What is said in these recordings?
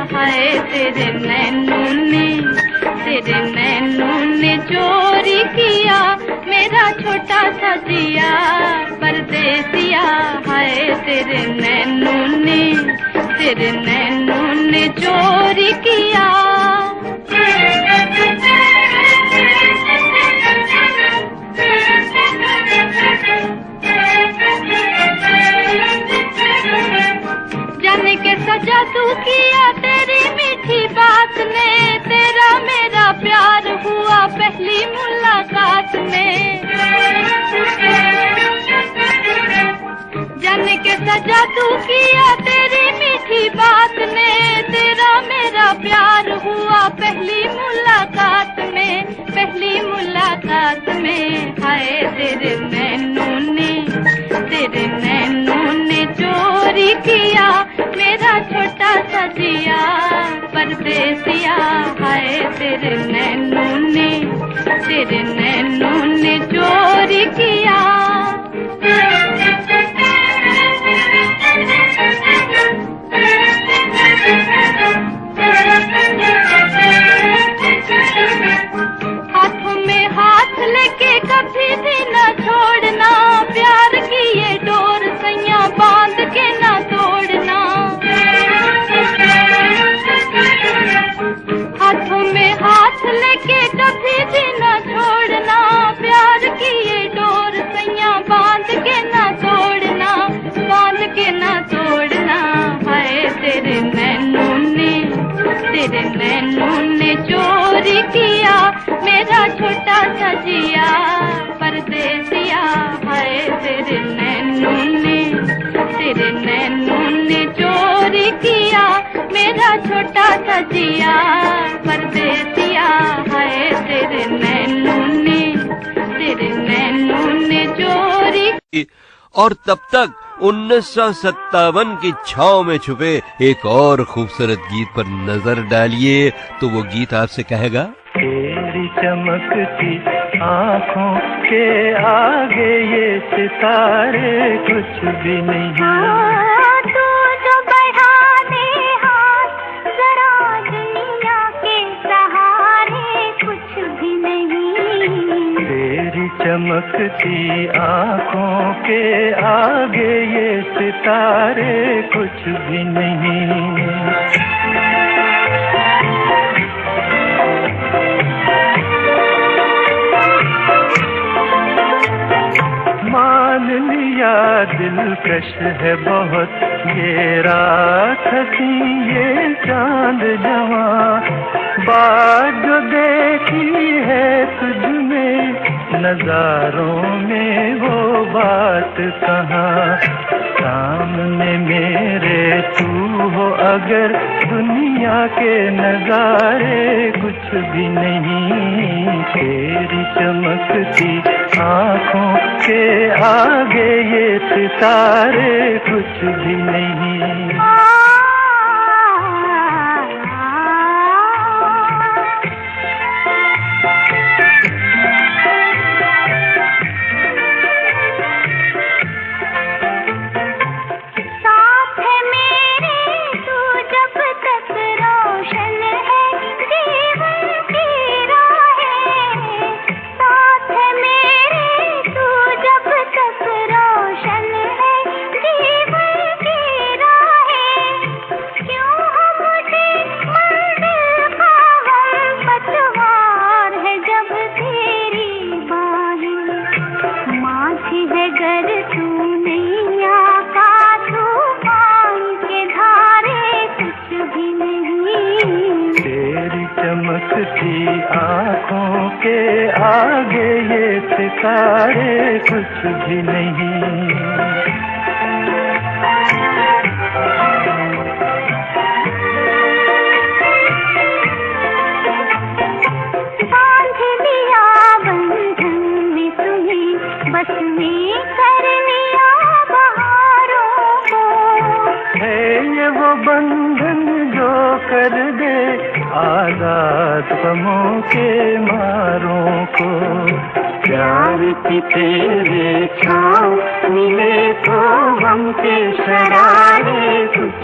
हाय तेरे नैनों ने चोरी किया मेरा छोटा सा जिया परदेसिया। हाय तेरे नैनों ने चोरी किया। जाने के सजा तू किया तेरी मीठी बात ने, तेरा मेरा प्यार हुआ पहली मुलाकात में। जाने के सजा तू किया तेरी मीठी बात ने, तेरा मेरा प्यार हुआ पहली मुलाकात में, पहली मुलाकात में। हाय तेरे नैनों ने चोरी किया मेरा छोटा सा जिया परदेसिया। हाय तेरे नैनों ने चोरी किया। हाथों में हाथ लेके कभी भी न छोड़ना, प्यार की ये डोर सैया बांध के न तोड़ना। हाथों में हाथ लेके कभी भी न छोड़ना, प्यार की ये डोर सैया बांध के न तोड़ना, बांध के न तोड़ना। हाय तेरे नैनों ने चोरी किया मेरा छोटा सा जिया परदेसिया। हाय तेरे नैनों ने चोरी किया मेरा छोटा सा जिया परदेसिया। हाय तेरे नैनों ने चोरी। और तब तक 1957 की छांव में छुपे एक और खूबसूरत गीत पर नजर डालिए, तो वो गीत आपसे कहेगा। तेरी चमकती आँखों के आगे ये सितारे कुछ भी नहीं। तू जो बढ़ा दे हाथ जरा दुनिया के सहारे कुछ भी नहीं। तेरी चमकती आँखों के आगे ये सितारे कुछ भी नहीं। मान लिया दिलकश है बहुत ये रात हसी ये चांद जवां, बात जो देखी है तुझ में नजारों में वो बात कहाँ। सामने मेरे तू हो अगर दुनिया के नजारे कुछ भी नहीं। तेरी चमकती आँखों के आगे ये सितारे कुछ भी नहीं। चमकती आँखों के आगे ये सितारे कुछ भी नहीं। बांध लिया बंधन में तुम्हें बस में कर लिया बहारों को। है ये वो बंधन जो कर दे आजाद गमों के मारों को। प्यार की तेरे छाँव मिले तो हम के शरारे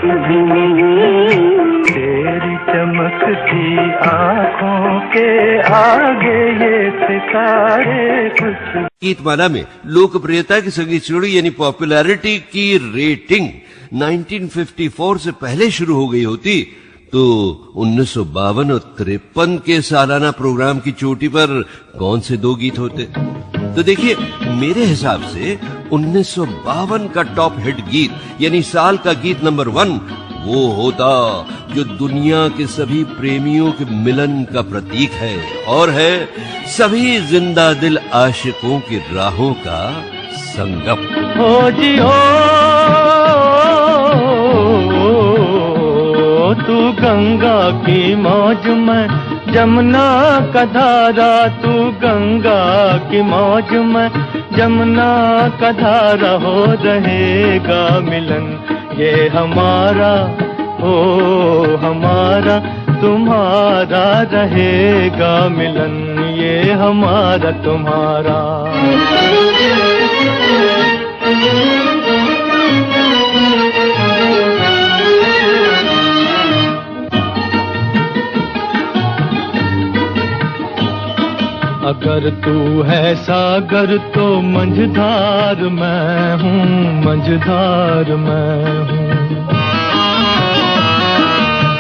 कुछ भी नहीं। तेरी चमकती आँखों के आगे ये सितारे कुछ। गीतमाला में लोकप्रियता की संगीत श्रेणी यानी पॉपुलैरिटी की रेटिंग 1954 से पहले शुरू हो गई होती तो 1952 और 53 के सालाना प्रोग्राम की चोटी पर कौन से दो गीत होते? तो देखिए, मेरे हिसाब से 1952 का टॉप हिट गीत यानी साल का गीत नंबर 1 वो होता जो दुनिया के सभी प्रेमियों के मिलन का प्रतीक है और है सभी जिंदा दिल आशिकों की राहों का संगम। हो जी हो तू गंगा की मौज में, जमुना का धारा, तू गंगा की मौज में, जमुना का धारा, हो रहेगा मिलन ये हमारा, ओ हमारा तुम्हारा, रहेगा मिलन ये हमारा तुम्हारा। अगर तू है सागर तो मंझधार मैं हूँ, मंझधार मैं हूँ।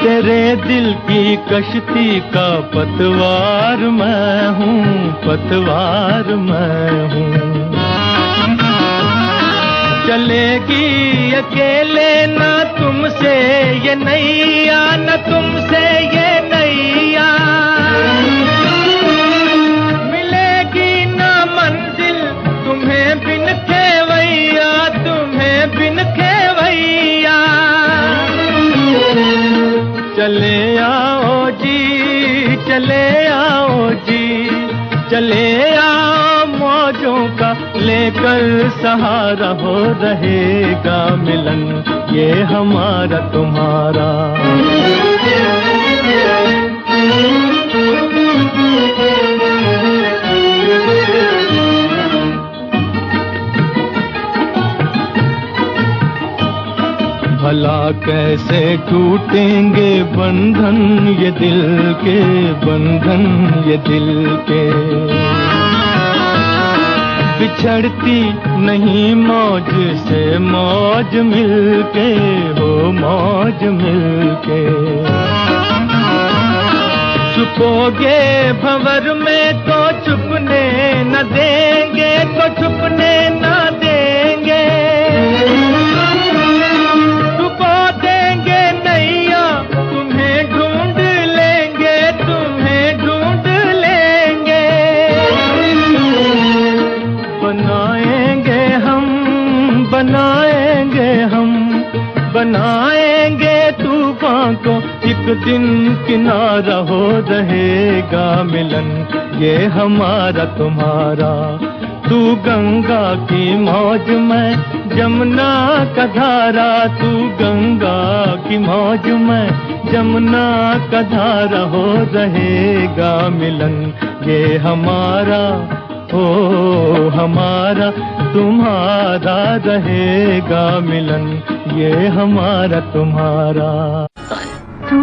तेरे दिल की कश्ती का पतवार मैं हूँ, पतवार मैं हूँ। चलेगी अकेले ना तुमसे ये नैया, न तुमसे ये नैया। तुम्हें बिन खेवैया, तुम्हें बिन खेवैया। चले आओ जी, चले आओ जी, चले आओ मौजों का लेकर सहारा, हो रहेगा मिलन ये हमारा तुम्हारा। भला कैसे टूटेंगे बंधन ये दिल के, बंधन ये दिल के। बिछड़ती नहीं मौज से मौज मिलके, हो मौज मिलके। छुपोगे भंवर में तो छुपने न देंगे, तो छुपने न देंगे। छुपा देंगे नैया, तुम्हें ढूंढ लेंगे, तुम्हें ढूंढ लेंगे। बनाएंगे हम, बनाएंगे हम, बनाएंगे तूफान को एक दिन किनारा, हो रहेगा मिलन ये हमारा तुम्हारा। तू गंगा की मौज में, जमुना का धारा, तू गंगा की मौज में, जमुना का धारा, हो रहेगा मिलन ये हमारा, ओ हमारा तुम्हारा, रहेगा मिलन ये हमारा तुम्हारा। तू